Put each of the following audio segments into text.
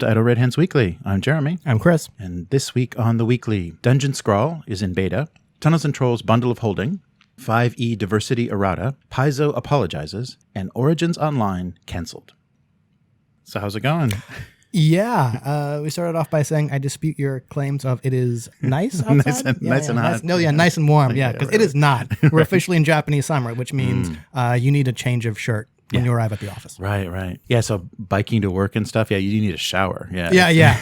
to Idle Red Hands Weekly. I'm Jeremy. I'm Chris. And this week on the Weekly, Dungeon Scrawl is in beta, Tunnels and Trolls Bundle of Holding, 5e Diversity Errata, Paizo apologizes, and Origins Online canceled. So how's it going? Yeah, we started off by saying I dispute your claims of it is nice outside. nice and hot. Nice and warm. Yeah, because it is not. We're officially in Japanese summer, which means you need a change of shirt when you arrive at the office. Right. Yeah, so biking to work and stuff, you need a shower. Yeah.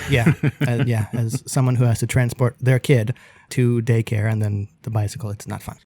As someone who has to transport their kid to daycare and then the bicycle, it's not fun.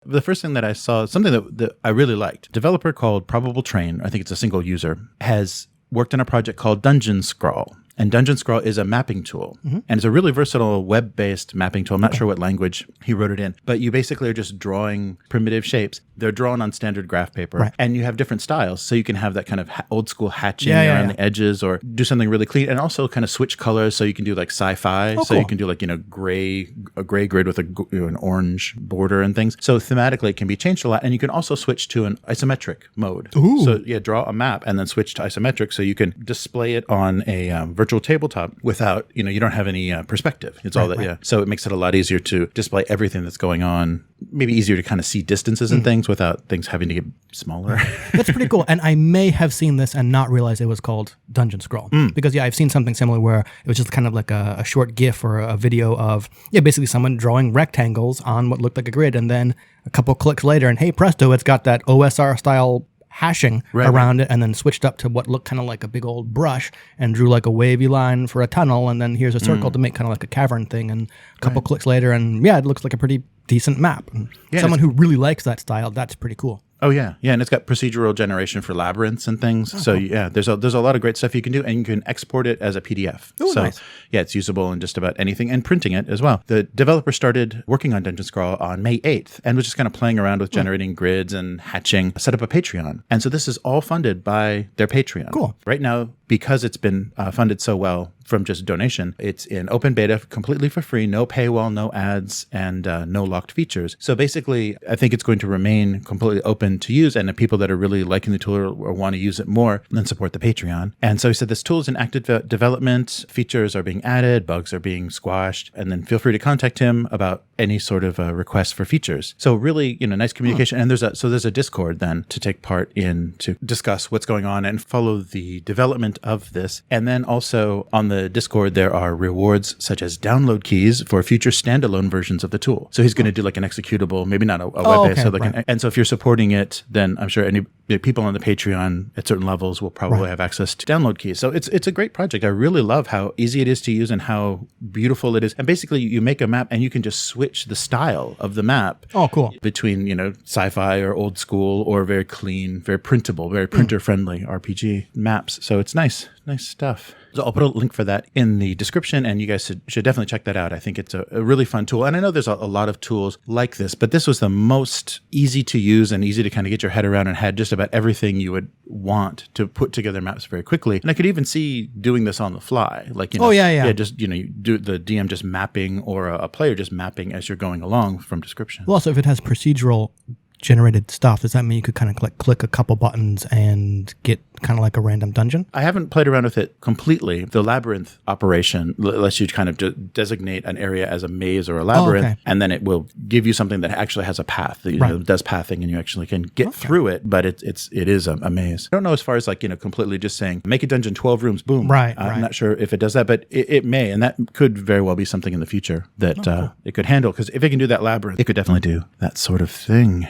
The first thing that I saw, something that I really liked, a developer called Probable Train, I think it's a single user, has worked on a project called Dungeon Scrawl. And Dungeon Scrawl is a mapping tool. Mm-hmm. And it's a really versatile web-based mapping tool. I'm not sure what language he wrote it in. But you basically are just drawing primitive shapes. They're drawn on standard graph paper. Right. And you have different styles. So you can have that kind of old school hatching around the edges or do something really clean. And also kind of switch colors. So you can do like sci-fi. So you can do like, a gray grid with an orange border and things. So thematically it can be changed a lot. And you can also switch to an isometric mode. Ooh. So draw a map and then switch to isometric. So you can display it on a virtual tabletop without, you don't have any perspective. It's all that, right. So it makes it a lot easier to display everything that's going on. Maybe easier to kind of see distances and things without things having to get smaller. That's pretty cool. And I may have seen this and not realized it was called Dungeon Scroll. Because, I've seen something similar where it was just kind of like a short GIF or a video of, basically someone drawing rectangles on what looked like a grid. And then a couple clicks later, and hey, presto, it's got that OSR style hashing around it, and then switched up to what looked kind of like a big old brush and drew like a wavy line for a tunnel, and then here's a circle to make kind of like a cavern thing, and a couple clicks later, and it looks like a pretty decent map. Someone who really likes that style, that's pretty cool. Oh, yeah. Yeah, and it's got procedural generation for labyrinths and things. There's a lot of great stuff you can do, and you can export it as a PDF. Oh, nice. It's usable in just about anything, and printing it as well. The developer started working on Dungeon Scrawl on May 8th, and was just kind of playing around with generating grids and hatching, set up a Patreon. And so this is all funded by their Patreon. Cool. Right now, because it's been funded so well from just donation, it's in open beta completely for free, no paywall, no ads, and no locked features. So basically, I think it's going to remain completely open to use, and the people that are really liking the tool or want to use it more, then support the Patreon. And so he said this tool is in active development, features are being added, bugs are being squashed, and then feel free to contact him about any sort of requests for features. So really, nice communication. And there's a Discord then to take part in to discuss what's going on and follow the development of this. And then also on the Discord, there are rewards such as download keys for future standalone versions of the tool. So he's going to do like an executable, maybe not a web-based. And so if you're supporting it, then I'm sure any people on the Patreon at certain levels will probably have access to download keys. So it's a great project. I really love how easy it is to use and how beautiful it is. And basically you make a map and you can just switch the style of the map. Oh, cool. Between, sci-fi or old school or very clean, very printable, very printer-friendly RPG maps. So it's nice stuff. So I'll put a link for that in the description, and you guys should definitely check that out. I think it's a really fun tool. And I know there's a lot of tools like this, but this was the most easy to use and easy to kind of get your head around, and had just about everything you would want to put together maps very quickly. And I could even see doing this on the fly. Like, just, you do the DM just mapping or a player just mapping as you're going along from description. Well, also if it has procedural generated stuff, does that mean you could kind of click a couple buttons and get kind of like a random dungeon? I haven't played around with it completely. The labyrinth operation lets you kind of designate an area as a maze or a labyrinth, and then it will give you something that actually has a path that does pathing, and you actually can get through it, but it is a maze. I don't know as far as completely just saying make a dungeon 12 rooms, boom. I'm not sure if it does that, but it may, and that could very well be something in the future that it could handle, because if it can do that labyrinth, it could definitely do that sort of thing.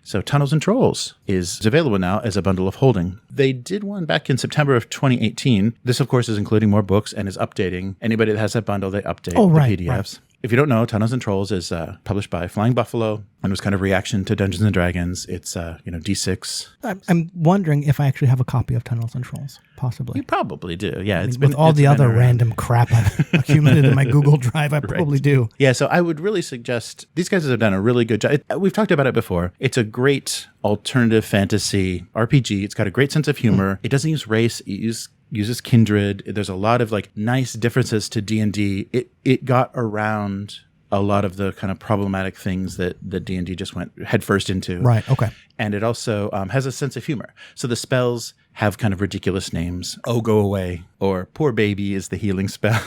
So Tunnels and Trolls is available now as a bundle of holding. They did one back in September of 2018. This, of course, is including more books and is updating. Anybody that has that bundle, they update the PDFs. Right. If you don't know, Tunnels and Trolls is published by Flying Buffalo and was kind of reaction to Dungeons and Dragons. It's D6. I'm wondering if I actually have a copy of Tunnels and Trolls. Possibly. You probably do. Yeah. With all the other random crap I've accumulated in my Google Drive, I probably do. Yeah. So I would really suggest, these guys have done a really good job. We've talked about it before. It's a great alternative fantasy RPG. It's got a great sense of humor. It doesn't use race. It uses kindred. There's a lot of nice differences to D&D. It got around a lot of the kind of problematic things that the D&D just went headfirst into. Right. Okay. And it also has a sense of humor. So the spells have kind of ridiculous names. Oh, go away. Or poor baby is the healing spell.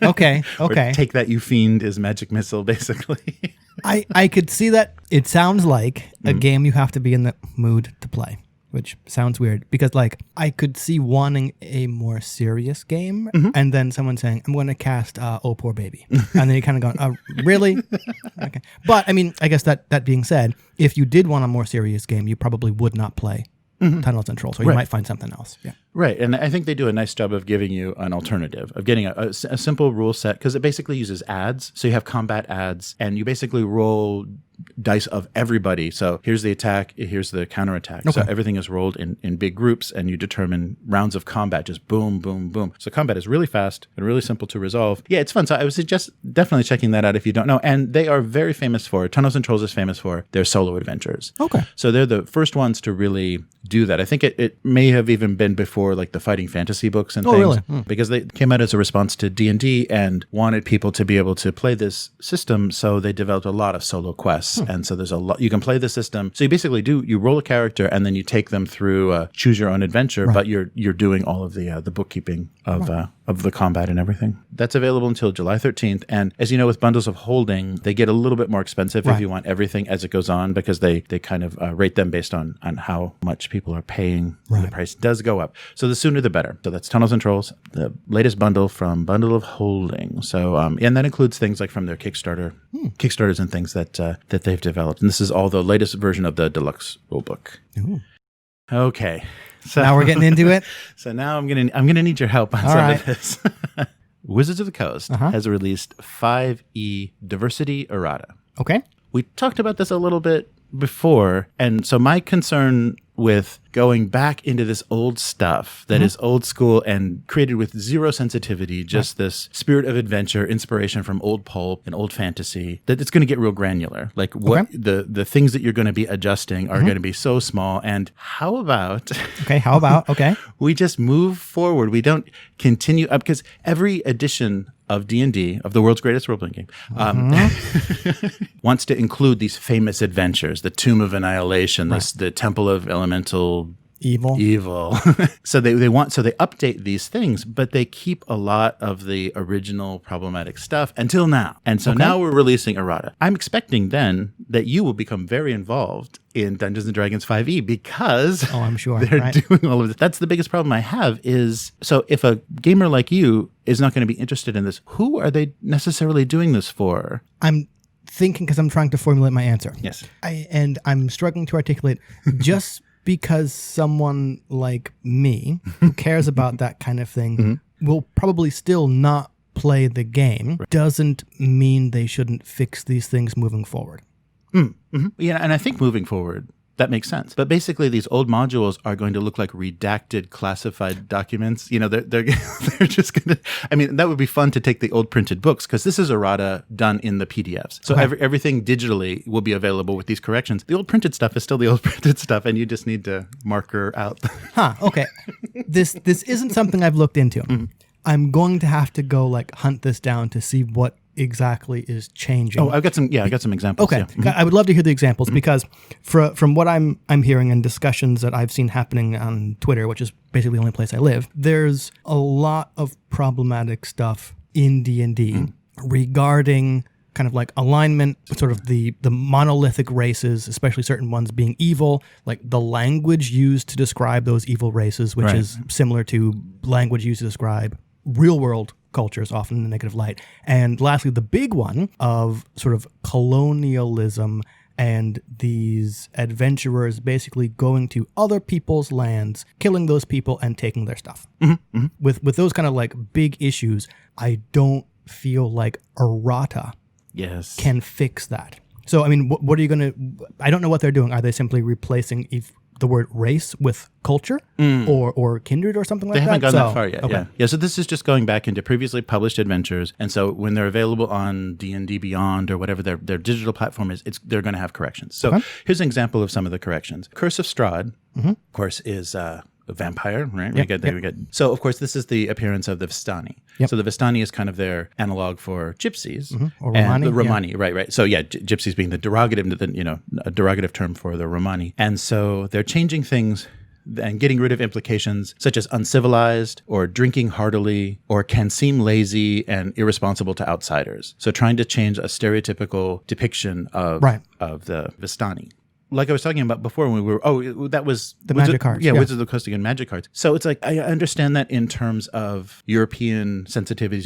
Okay. Or take that, you fiend, is magic missile, basically. I could see that. It sounds like a game you have to be in the mood to play, which sounds weird because like I could see wanting a more serious game and then someone saying, I'm going to cast Oh, Poor Baby. And then you're kind of going, oh, really? Okay. But I mean, I guess that being said, if you did want a more serious game, you probably would not play Tunnels and Trolls, or you might find something else. Yeah. Right. And I think they do a nice job of giving you an alternative, of getting a simple rule set, because it basically uses ads. So you have combat ads, and you basically roll dice of everybody. So here's the attack, here's the counterattack. Okay. So everything is rolled in big groups, and you determine rounds of combat, just boom, boom, boom. So combat is really fast and really simple to resolve. Yeah, it's fun. So I would suggest definitely checking that out if you don't know. And they are very famous for, Tunnels and Trolls is famous for their solo adventures. Okay. So they're the first ones to really do that. I think it may have even been before like the fighting fantasy books and things. Really? Because they came out as a response to D&D and wanted people to be able to play this system, so they developed a lot of solo quests. And so there's a lot, you can play the system. So you basically you roll a character and then you take them through choose your own adventure, but you're doing all of the bookkeeping of the combat and everything. That's available until July 13th. And as you know, with bundles of holding, they get a little bit more expensive if you want everything as it goes on, because they kind of rate them based on how much people are paying. The price does go up. So the sooner the better. So that's Tunnels and Trolls, the latest bundle from Bundle of Holding. So and that includes things like from their Kickstarters and things that they've developed. And this is all the latest version of the deluxe rulebook. Ooh. Okay. So now we're getting into it. So now I'm gonna need your help on some of this. Wizards of the Coast has released 5e Diversity Errata. Okay. We talked about this a little bit before, and so my concern with going back into this old stuff that is old school and created with zero sensitivity, just this spirit of adventure, inspiration from old pulp and old fantasy, that it's going to get real granular. Like what the things that you're going to be adjusting are going to be so small. And how about we just move forward? We don't continue up, because every edition of D&D, of the world's greatest role-playing game, wants to include these famous adventures, the Tomb of Annihilation, the Temple of Elemental Evil. So they update these things, but they keep a lot of the original problematic stuff until now. And so now we're releasing Errata. I'm expecting then that you will become very involved in Dungeons & Dragons 5e, because I'm sure they're doing all of this. That's the biggest problem I have is, so if a gamer like you is not going to be interested in this, who are they necessarily doing this for? I'm thinking, because I'm trying to formulate my answer. Yes. And I'm struggling to articulate just because someone like me who cares about that kind of thing will probably still not play the game doesn't mean they shouldn't fix these things moving forward. Yeah, and I think moving forward, that makes sense. But basically, these old modules are going to look like redacted, classified documents. You know, they're just going to. I mean, that would be fun to take the old printed books, because this is errata done in the PDFs. So everything digitally will be available with these corrections. The old printed stuff is still the old printed stuff, and you just need to marker out. Okay. This isn't something I've looked into. I'm going to have to go hunt this down to see what exactly is changing. Oh, I got some examples. Okay. Yeah. I would love to hear the examples, because from what I'm hearing in discussions that I've seen happening on Twitter, which is basically the only place I live, there's a lot of problematic stuff in D&D regarding kind of like alignment, sort of the monolithic races, especially certain ones being evil, like the language used to describe those evil races, which is similar to language used to describe real world cultures, often in a negative light. And lastly, the big one of sort of colonialism and these adventurers basically going to other people's lands, killing those people and taking their stuff. With those kind of like big issues, I don't feel like Errata can fix that. So, I mean, what are you going to... I don't know what they're doing. Are they simply replacing the word race with culture or kindred or something like that? They haven't gone that far yet, yeah. So this is just going back into previously published adventures. And so when they're available on D&D Beyond or whatever their digital platform is, they're going to have corrections. So here's an example of some of the corrections. Curse of Strahd, of course, is... a vampire, right? We get. So, of course, this is the appearance of the Vistani. So the Vistani is kind of their analog for gypsies. Or Romani. The Romani, right. So, gypsies being the derogative, a derogative term for the Romani. And so they're changing things and getting rid of implications such as uncivilized or drinking heartily or can seem lazy and irresponsible to outsiders. So trying to change a stereotypical depiction of the Vistani. Like I was talking about before when we were, that was the magic cards. Yeah, Wizards of the Coast again, magic cards. So it's like, I understand that in terms of European sensitivities,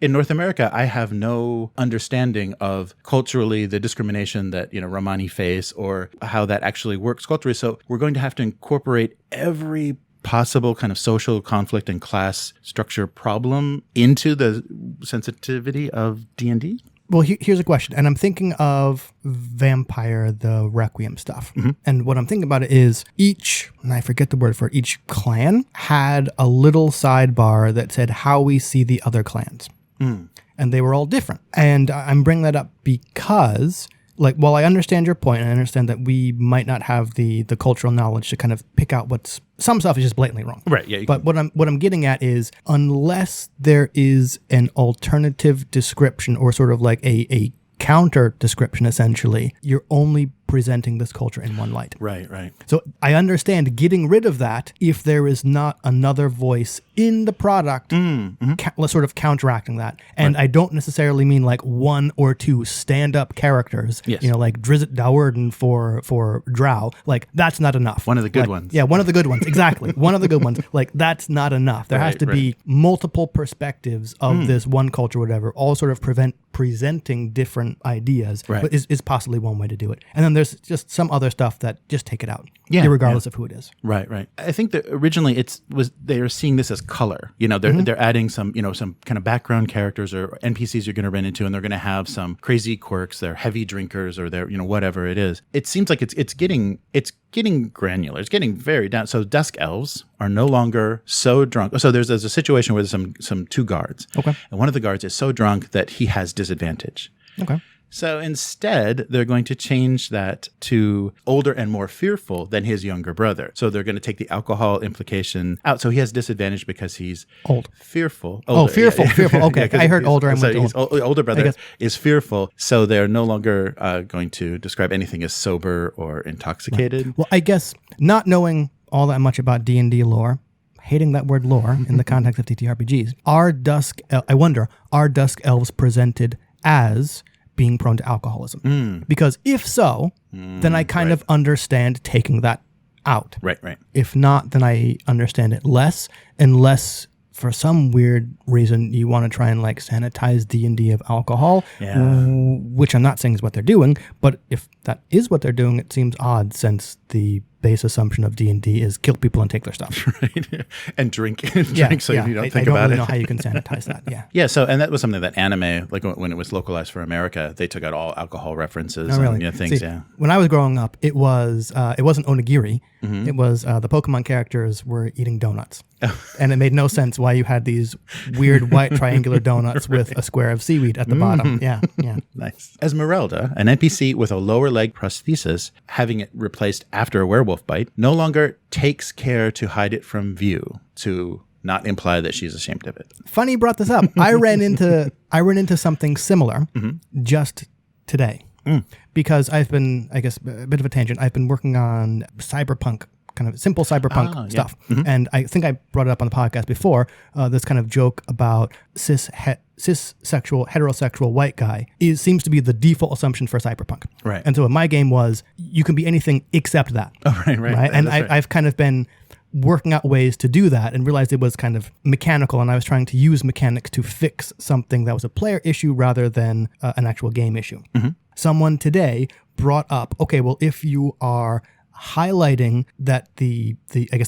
in North America, I have no understanding of culturally the discrimination that, Romani face or how that actually works culturally. So we're going to have to incorporate every possible kind of social conflict and class structure problem into the sensitivity of D&D. Well, here's a question. And I'm thinking of Vampire, the Requiem stuff. And what I'm thinking about it is and I forget the word for it, each clan had a little sidebar that said how we see the other clans. And they were all different. And I'm bringing that up because, while I understand your point, and I understand that we might not have the cultural knowledge to kind of pick out some stuff is just blatantly wrong. Right. Yeah. But what I'm getting at is, unless there is an alternative description or sort of like a counter description, essentially, you're only presenting this culture in one light. Right. So I understand getting rid of that if there is not another voice in the product sort of counteracting that. And I don't necessarily mean like one or two stand-up characters, like Drizzt Do'Urden for Drow. Like, that's not enough. One of the good ones. Yeah, one of the good ones. Exactly. One of the good ones. Like, that's not enough. There has to be multiple perspectives of this one culture, whatever, all sort of presenting different ideas, but is possibly one way to do it. And then there's just some other stuff that just take it out, regardless of who it is. Right. I think that originally they are seeing this as color. They're adding some kind of background characters or NPCs you're going to run into, and they're going to have some crazy quirks. They're heavy drinkers, or they're whatever it is. It seems like it's getting granular. It's getting very down. So dusk elves are no longer so drunk. So there's a situation where there's some two guards. Okay. And one of the guards is so drunk that he has disadvantage. Okay. So instead, they're going to change that to older and more fearful than his younger brother. So they're going to take the alcohol implication out. So he has disadvantage because he's old, fearful. Older. Fearful. Okay, I heard older. So his older brother is fearful. So they're no longer going to describe anything as sober or intoxicated. Right. Well, I guess not knowing all that much about D&D lore, hating that word lore in the context of TTRPGs, are dusk elves presented as being prone to alcoholism? Because if so, then I kind of understand taking that out. Right. If not, then I understand it less, unless for some weird reason you want to try and sanitize D&D of alcohol, which I'm not saying is what they're doing, but if that is what they're doing, it seems odd, since the base assumption of D&D is kill people and take their stuff. Right. And drink so you don't think about it. I don't really know how you can sanitize that. Yeah. So, and that was something that anime, when it was localized for America, they took out all alcohol references and things. See, when I was growing up, it wasn't onigiri. It was the Pokemon characters were eating donuts. And it made no sense why you had these weird white triangular donuts with a square of seaweed at the bottom. Yeah. Nice. Esmeralda, an NPC with a lower leg prosthesis, having it replaced after a werewolf bite, no longer takes care to hide it from view, to not imply that she's ashamed of it. Funny you brought this up. I ran into something similar just today. Because I've been, I guess, a bit of a tangent. I've been working on cyberpunk, kind of simple cyberpunk stuff. And I think I brought it up on the podcast before, this kind of joke about cis-sexual, heterosexual white guy seems to be the default assumption for cyberpunk. Right. And so my game was, you can be anything except that. Oh, right. And I've kind of been working out ways to do that and realized it was kind of mechanical, and I was trying to use mechanics to fix something that was a player issue rather than an actual game issue. Someone today brought up, okay, well, if you are highlighting that the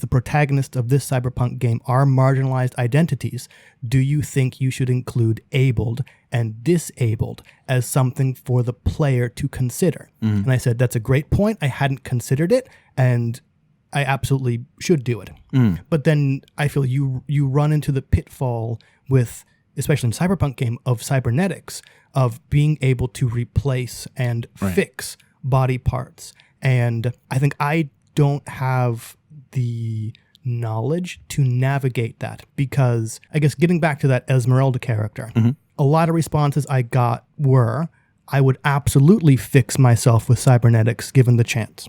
protagonists of this cyberpunk game are marginalized identities, do you think you should include abled and disabled as something for the player to consider? And I said, that's a great point. I hadn't considered it, and I absolutely should do it. But then I feel you run into the pitfall with, especially in cyberpunk game, of cybernetics, of being able to replace and fix body parts. And I think I don't have the knowledge to navigate that, because I guess getting back to that Esmeralda character, a lot of responses I got were, I would absolutely fix myself with cybernetics given the chance.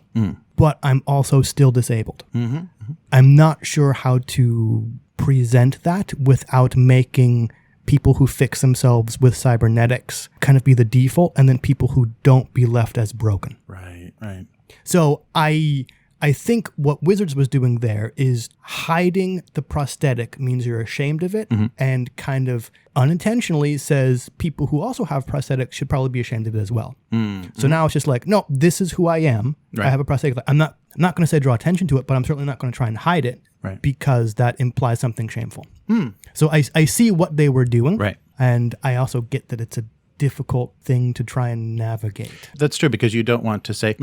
But I'm also still disabled. I'm not sure how to present that without making people who fix themselves with cybernetics kind of be the default, and then people who don't be left as broken. Right. So I think what Wizards was doing there is hiding the prosthetic means you're ashamed of it, and kind of unintentionally says people who also have prosthetics should probably be ashamed of it as well. So now it's just like, no, this is who I am. Right. I have a prosthetic. I'm not going to say draw attention to it, but I'm certainly not going to try and hide it, because that implies something shameful. So I see what they were doing, Right. and I also get that it's a difficult thing to try and navigate. That's true, because you don't want to say,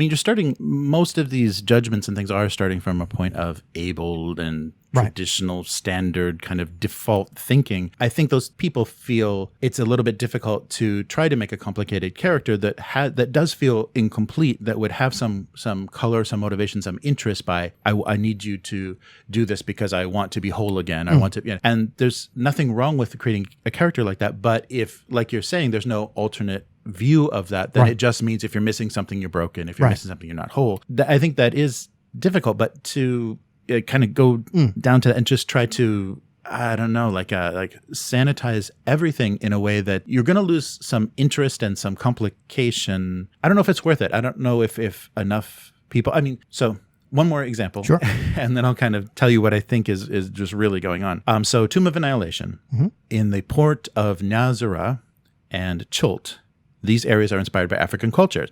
most of these judgments and things are starting from a point of abled and traditional standard kind of default thinking. I think those people feel it's a little bit difficult to try to make a complicated character that does feel incomplete, that would have some color, some motivation, some interest by, I need you to do this because I want to be whole again. I want to, and there's nothing wrong with creating a character like that. But if, like you're saying, there's no alternate view of that, then it just means if you're missing something, you're broken. If you're missing something, you're not whole. I think that is difficult, but to kind of go down to that and just try to, I don't know, like sanitize everything in a way that you're going to lose some interest and some complication. I don't know if it's worth it. I don't know if enough people, so one more example. Sure. And then I'll kind of tell you what I think is just really going on. So Tomb of Annihilation in the port of Nazara and Chult, these areas are inspired by African cultures.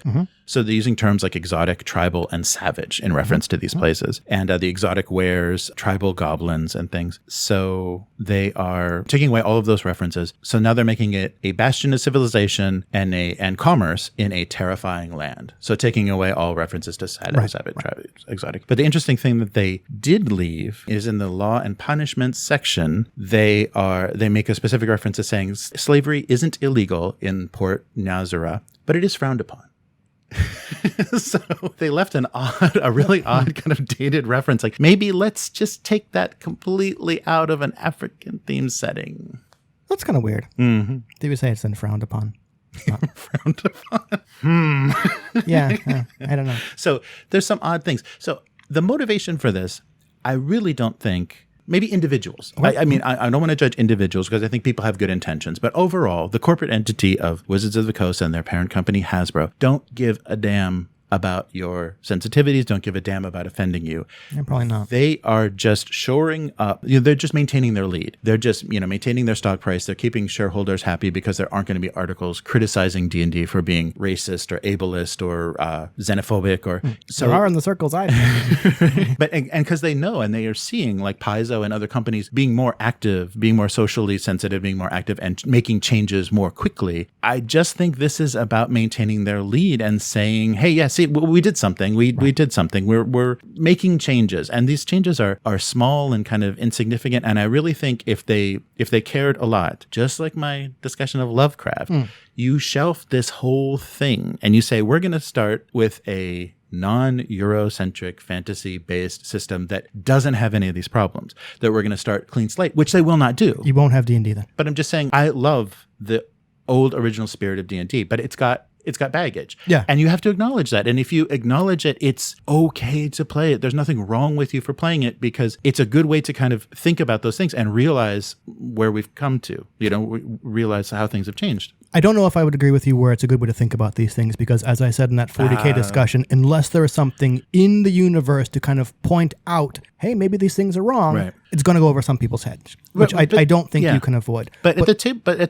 So they're using terms like exotic, tribal, and savage in reference to these places. And the exotic wares, tribal goblins, and things. So they are taking away all of those references. So now they're making it a bastion of civilization and commerce in a terrifying land. So taking away all references to savage, tribal, exotic. But the interesting thing that they did leave is in the law and punishment section, they make a specific reference to saying slavery isn't illegal in Port Nazara, but it is frowned upon. So they left a really odd kind of dated reference. Like, maybe let's just take that completely out of an African themed setting. That's kind of weird. Did we say it's then frowned upon? It's not. Frowned upon. Yeah, I don't know. So there's some odd things. So the motivation for this, I really don't think. Maybe individuals. I don't want to judge individuals because I think people have good intentions. But overall, the corporate entity of Wizards of the Coast and their parent company, Hasbro, don't give a damn about your sensitivities, don't give a damn about offending you. Yeah, probably not. They are just shoring up, they're just maintaining their lead. They're just, maintaining their stock price. They're keeping shareholders happy because there aren't going to be articles criticizing D&D for being racist or ableist or xenophobic or so. There are in the circles I know. But and because they know and they are seeing like Paizo and other companies being more active, being more socially sensitive, being more active and making changes more quickly. I just think this is about maintaining their lead and saying, hey, yes, see, we did something. We did something. We're making changes, and these changes are small and kind of insignificant. And I really think if they cared a lot, just like my discussion of Lovecraft, you shelf this whole thing and you say we're going to start with a non-Eurocentric fantasy-based system that doesn't have any of these problems. That we're going to start clean slate, which they will not do. You won't have D&D then. But I'm just saying I love the old original spirit of D&D, but it's got baggage. Yeah. And you have to acknowledge that. And if you acknowledge it, it's okay to play it. There's nothing wrong with you for playing it because it's a good way to kind of think about those things and realize where we've come to, realize how things have changed. I don't know if I would agree with you where it's a good way to think about these things because as I said in that 40K discussion, unless there is something in the universe to kind of point out, hey, maybe these things are wrong, it's going to go over some people's heads, which I don't think you can avoid. But at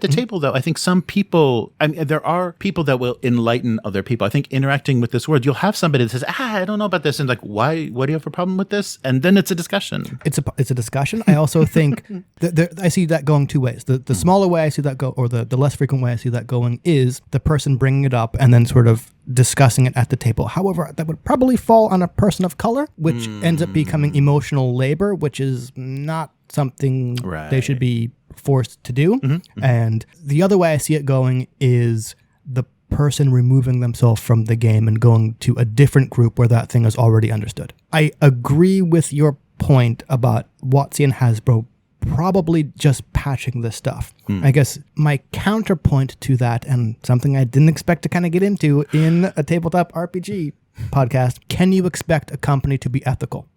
the table, though, I think some people, there are people that will enlighten other people. I think interacting with this world, you'll have somebody that says, I don't know about this. And like, why, what do you have a problem with this? And then it's a discussion. It's a discussion. I also think that I see that going two ways. The smaller way I see that go, or the less frequent way I see that going is the person bringing it up and then sort of discussing it at the table. However, that would probably fall on a person of color, which ends up becoming emotional labor, which is not something they should be forced to do. And the other way I see it going is the person removing themselves from the game and going to a different group where that thing is already understood. I agree with your point about WotC and Hasbro probably just patching this stuff. I guess my counterpoint to that, and something I didn't expect to kind of get into in a tabletop RPG podcast, can you expect a company to be ethical?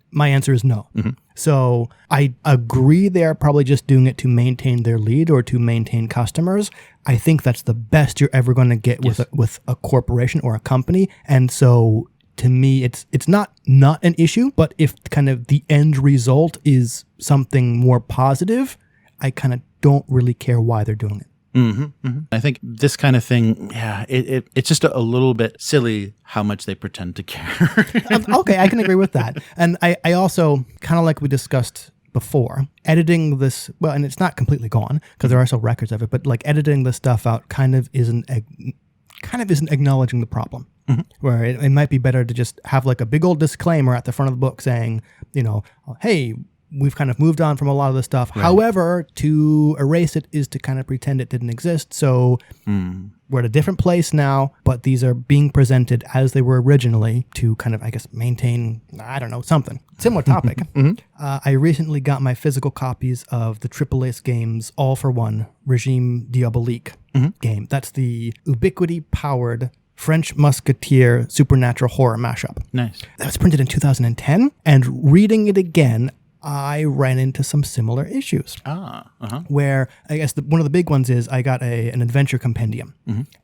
My answer is no. So I agree they're probably just doing it to maintain their lead or to maintain customers. I think that's the best you're ever going to get with a corporation or a company. And so to me, it's not an issue, but if kind of the end result is something more positive, I kind of don't really care why they're doing it. I think this kind of thing, it's just a little bit silly how much they pretend to care. Okay, I can agree with that. And I also, kind of like we discussed before, editing this, well, and it's not completely gone because there are still records of it, but like editing this stuff out kind of isn't acknowledging the problem. Where it might be better to just have like a big old disclaimer at the front of the book saying, hey, we've kind of moved on from a lot of this stuff. Right. However, to erase it is to kind of pretend it didn't exist. So we're at a different place now, but these are being presented as they were originally to kind of, I guess, maintain, I don't know, something. Similar topic. I recently got my physical copies of the AAA games All for One Régime Diabolique game. That's the Ubiquity-powered French Musketeer supernatural horror mashup. Nice. That was printed in 2010, and reading it again, I ran into some similar issues. Where I guess one of the big ones is I got an adventure compendium,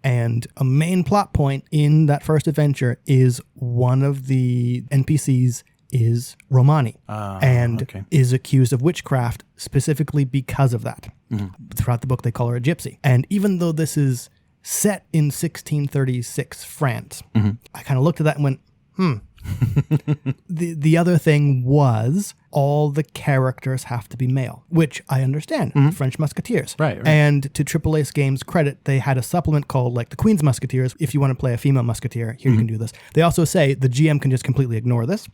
and a main plot point in that first adventure is one of the NPCs is Romani and is accused of witchcraft specifically because of that. Throughout the book, they call her a gypsy. And even though this is set in 1636 France, I kind of looked at that and went, The other thing was all the characters have to be male, which I understand. French Musketeers. Right. And to AAA's Games' credit, they had a supplement called like the Queen's Musketeers. If you want to play a female Musketeer, here you can do this. They also say the GM can just completely ignore this.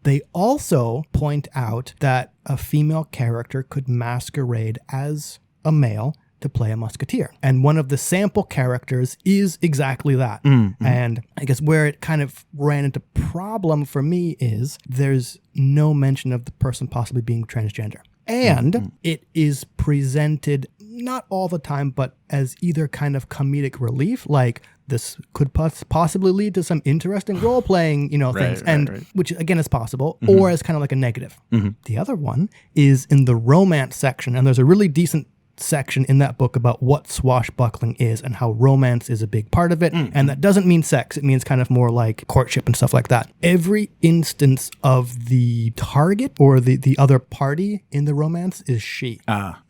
They also point out that a female character could masquerade as a male to play a musketeer. And one of the sample characters is exactly that. And I guess where it kind of ran into problem for me is there's no mention of the person possibly being transgender. And it is presented not all the time, but as either kind of comedic relief, like this could possibly lead to some interesting role-playing, things, which again is possible, or as kind of like a negative. The other one is in the romance section, and there's a really decent section in that book about what swashbuckling is and how romance is a big part of it. And that doesn't mean sex. It means kind of more like courtship and stuff like that. Every instance of the target or the other party in the romance is she.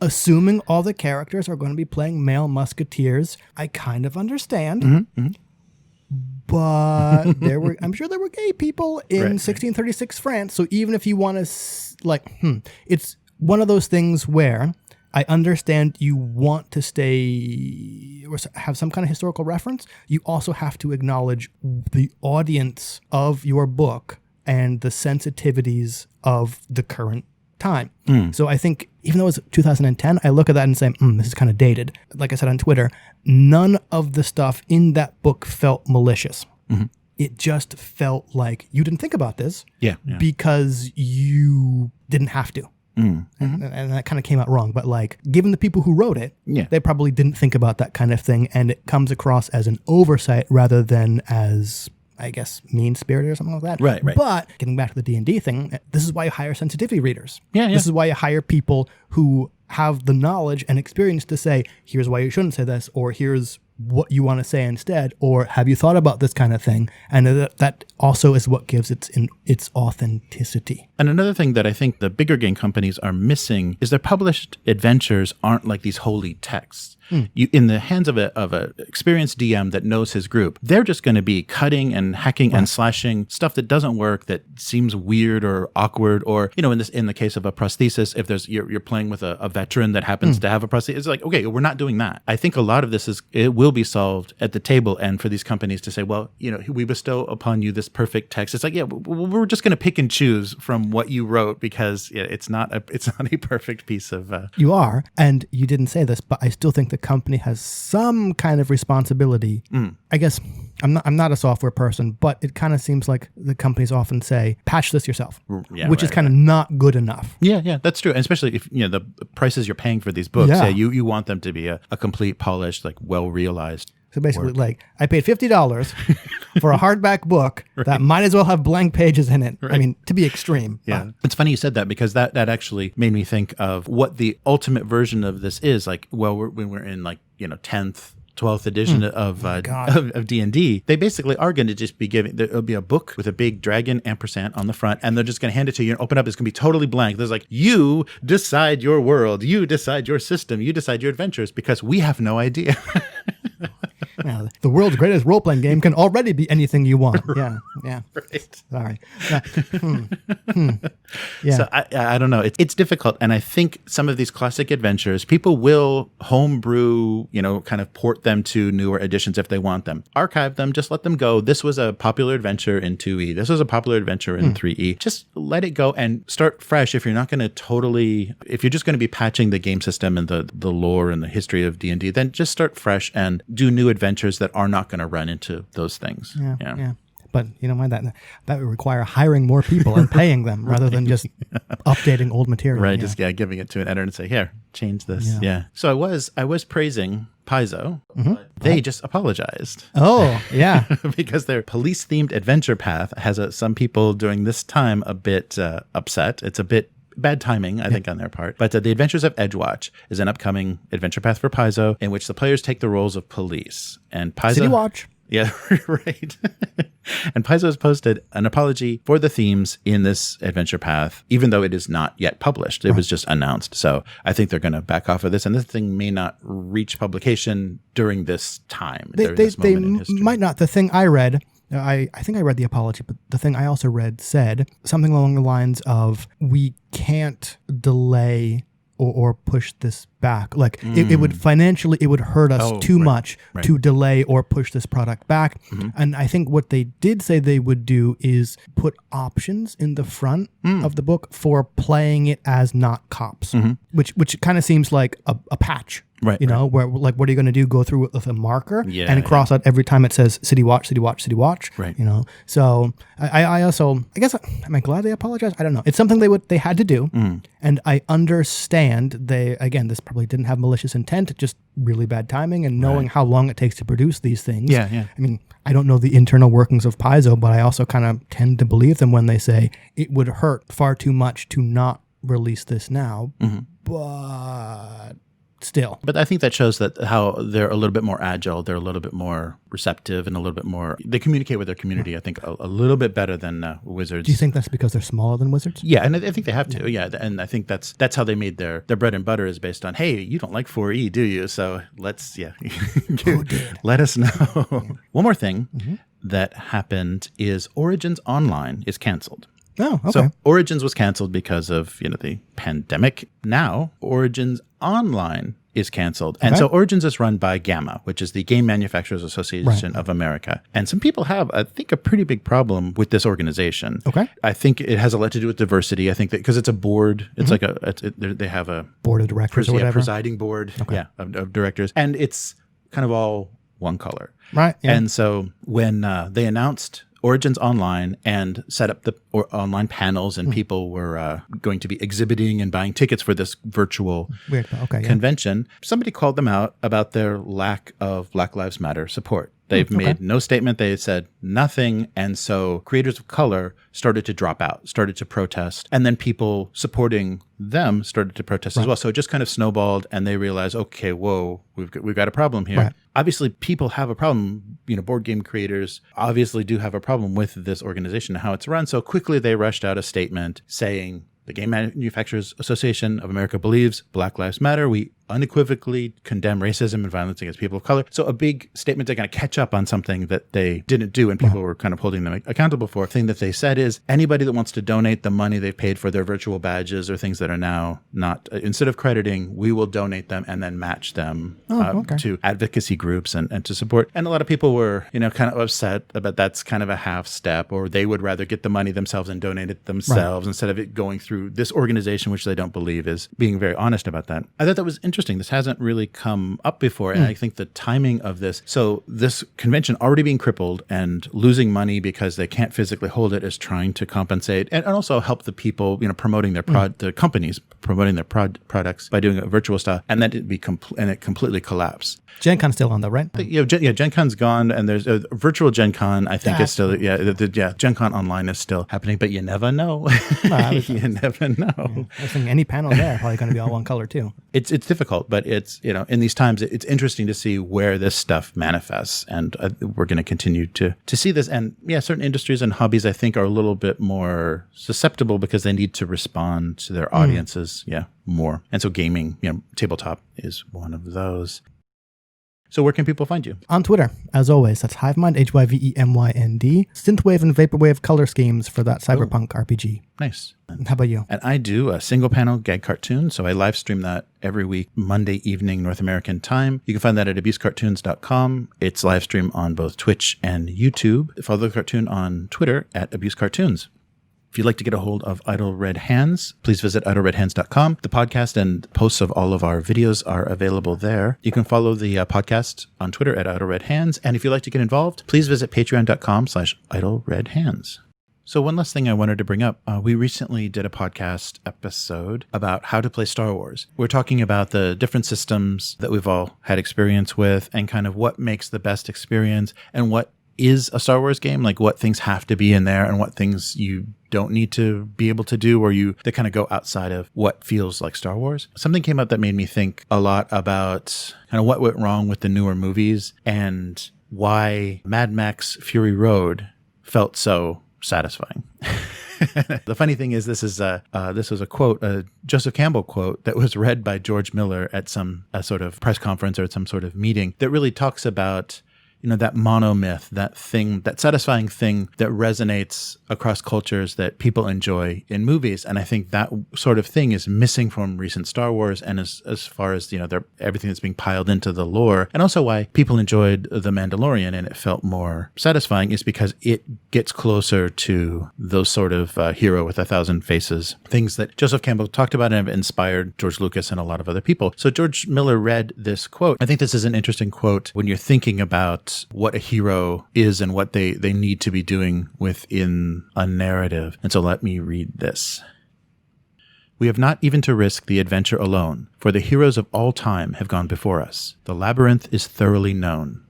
Assuming all the characters are going to be playing male musketeers, I kind of understand. But I'm sure there were gay people in 1636 France. So even if you want to it's one of those things where I understand you want to stay or have some kind of historical reference. You also have to acknowledge the audience of your book and the sensitivities of the current time. So I think even though it's 2010, I look at that and say, this is kind of dated. Like I said on Twitter, none of the stuff in that book felt malicious. It just felt like you didn't think about this because you didn't have to. And that kind of came out wrong. But like, given the people who wrote it, they probably didn't think about that kind of thing. And it comes across as an oversight rather than as, I guess, mean-spirited or something like that. Right. But getting back to the D&D thing, this is why you hire sensitivity readers. This is why you hire people who have the knowledge and experience to say, here's why you shouldn't say this, or here's what you want to say instead, or have you thought about this kind of thing? And that also is what gives its authenticity. And another thing that I think the bigger game companies are missing is their published adventures aren't like these holy texts. You, in the hands of a experienced DM that knows his group, they're just going to be cutting and hacking and slashing stuff that doesn't work, that seems weird or awkward, or in the case of a prosthesis, if there's you're playing with a veteran that happens to have a prosthesis, it's like, okay, we're not doing that. I think a lot of this it will be solved at the table, and for these companies to say, well, we bestow upon you this perfect text. It's like, we're just going to pick and choose from what you wrote because it's not a perfect piece of. You are, and you didn't say this, but I still think the company has some kind of responsibility. I guess I'm not a software person, but it kind of seems like the companies often say, patch this yourself, which is kind of not good enough. Yeah, that's true. And especially if, the prices you're paying for these books, you want them to be a complete, polished, like well-realized. So basically, like, I paid $50 for a hardback book that might as well have blank pages in it. I mean, to be extreme. Yeah. It's funny you said that, because that actually made me think of what the ultimate version of this is. Like, well, when we're in, like, 10th, 12th edition of D&D, they basically are going to just be there'll be a book with a big dragon ampersand on the front, and they're just going to hand it to you and open up. It's going to be totally blank. There's like, you decide your world, you decide your system, you decide your adventures, because we have no idea. Now, the world's greatest role-playing game can already be anything you want. Yeah. Right. Sorry. Yeah. So I don't know. It's difficult. And I think some of these classic adventures, people will homebrew, kind of port them to newer editions if they want them. Archive them, just let them go. This was a popular adventure in 2E. This was a popular adventure in 3E. Just let it go and start fresh. If you're not going to if you're just going to be patching the game system and the lore and the history of D&D, then just start fresh and do new adventures that are not going to run into those things. Yeah. But that would require hiring more people and paying them rather than just updating old material. Right. Just giving it to an editor and say, here, change this. Yeah. So I was praising Paizo. They just apologized. Oh, yeah. Because their police-themed adventure path has some people during this time a bit upset. It's a bit bad timing, I think, on their part. But The Adventures of Edgewatch is an upcoming adventure path for Paizo in which the players take the roles of police. And Paizo... City Watch. Yeah, right. And Paizo has posted an apology for the themes in this adventure path, even though it is not yet published. It was just announced. So I think they're going to back off of this. And this thing may not reach publication during this time. They might not. The thing I read... I think I read the apology, but the thing I also read said something along the lines of, we can't delay or push this back. Like it would financially, it would hurt us too much to delay or push this product back. And I think what they did say they would do is put options in the front of the book for playing it as not cops, which kind of seems like a patch. Right. Where, like, what are you going to do? Go through with a marker and cross out every time it says City Watch, City Watch, City Watch. Right. So I also, I guess, am I glad they apologized? I don't know. It's something they had to do. And I understand this probably didn't have malicious intent, just really bad timing and knowing how long it takes to produce these things. Yeah. I mean, I don't know the internal workings of Paizo, but I also kind of tend to believe them when they say it would hurt far too much to not release this now. But still. But I think that shows that how they're a little bit more agile, they're a little bit more receptive, and a little bit more, they communicate with their community, I think, a little bit better than Wizards. Do you think that's because they're smaller than Wizards? Yeah, and I think they have to. Yeah, and I think that's how they made their bread and butter, is based on, hey, you don't like 4E, do you? So let's, let us know. One more thing that happened is Origins Online is canceled. Oh, okay. So Origins was canceled because of, the pandemic. Now Origins Online is canceled. And so Origins is run by GAMA, which is the Game Manufacturers Association of America. And some people have, I think, a pretty big problem with this organization. Okay. I think it has a lot to do with diversity. I think that because it's a board, it's like they have a board of directors or whatever. Presiding board of directors. And it's kind of all one color. Right. Yeah. And so when they announced Origins Online and set up the online panels, and people were going to be exhibiting and buying tickets for this virtual convention, somebody called them out about their lack of Black Lives Matter support. They've made no statement. They said nothing. And so creators of color started to drop out, started to protest. And then people supporting them started to protest as well. So it just kind of snowballed, and they realized, okay, whoa, we've got a problem here. Right. Obviously, people have a problem. Board game creators obviously do have a problem with this organization and how it's run. So quickly they rushed out a statement saying, the Game Manufacturers Association of America believes Black Lives Matter. We unequivocally condemn racism and violence against people of color. So a big statement to kind of catch up on something that they didn't do, and people were kind of holding them accountable for. The thing that they said is, anybody that wants to donate the money they've paid for their virtual badges or things that are now not, instead of crediting, we will donate them and then match them to advocacy groups and to support. And a lot of people were, kind of upset about that's kind of a half step, or they would rather get the money themselves and donate it themselves instead of it going through this organization, which they don't believe is being very honest about that. I thought that was interesting interesting. This hasn't really come up before. And I think the timing of this, so this convention already being crippled and losing money because they can't physically hold it, is trying to compensate and also help the people, promoting their the companies promoting their products by doing a virtual style. And then it completely collapsed. Gen Con's still on though, right? Gen Con's gone, and there's a virtual Gen Con, I think, is still, Gen Con online is still happening, but you never know. You never know. I think any panel there probably going to be all one color too. It's difficult, but it's, in these times, it's interesting to see where this stuff manifests, and we're going to continue to see this. And certain industries and hobbies, I think, are a little bit more susceptible because they need to respond to their audiences, more. And so gaming, tabletop is one of those. So where can people find you? On Twitter, as always. That's Hivemind, HYVEMYND. Synthwave and Vaporwave color schemes for that cyberpunk RPG. Nice. How about you? And I do a single panel gag cartoon. So I live stream that every week, Monday evening, North American time. You can find that at abusecartoons.com. It's live stream on both Twitch and YouTube. Follow the cartoon on Twitter at abusecartoons. If you'd like to get a hold of Idle Red Hands, please visit idleredhands.com. The podcast and posts of all of our videos are available there. You can follow the podcast on Twitter at Idle Red Hands. And if you'd like to get involved, please visit patreon.com/idleredhands. So one last thing I wanted to bring up. We recently did a podcast episode about how to play Star Wars. We're talking about the different systems that we've all had experience with and kind of what makes the best experience and what is a Star Wars game, like what things have to be in there and what things you don't need to be able to do, or that kind of go outside of what feels like Star Wars. Something came up that made me think a lot about kind of what went wrong with the newer movies and why Mad Max Fury Road felt so satisfying. The funny thing is, this was a quote, a Joseph Campbell quote that was read by George Miller at a sort of press conference or at some sort of meeting that really talks about that monomyth, that thing, that satisfying thing that resonates across cultures that people enjoy in movies. And I think that sort of thing is missing from recent Star Wars. And as far as, everything that's being piled into the lore, and also why people enjoyed The Mandalorian and it felt more satisfying, is because it gets closer to those sort of hero with 1,000 faces, things that Joseph Campbell talked about and have inspired George Lucas and a lot of other people. So George Miller read this quote. I think this is an interesting quote when you're thinking about what a hero is and what they need to be doing within a narrative. And so let me read this. We have not even to risk the adventure alone, for the heroes of all time have gone before us. The labyrinth is thoroughly known.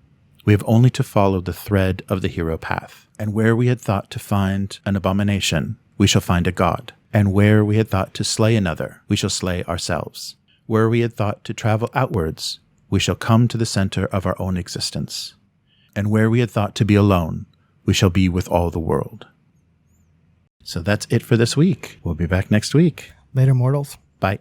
We have only to follow the thread of the hero path. And where we had thought to find an abomination, we shall find a god. And where we had thought to slay another, we shall slay ourselves. Where we had thought to travel outwards, we shall come to the center of our own existence. And where we had thought to be alone, we shall be with all the world. So that's it for this week. We'll be back next week. Later, mortals. Bye.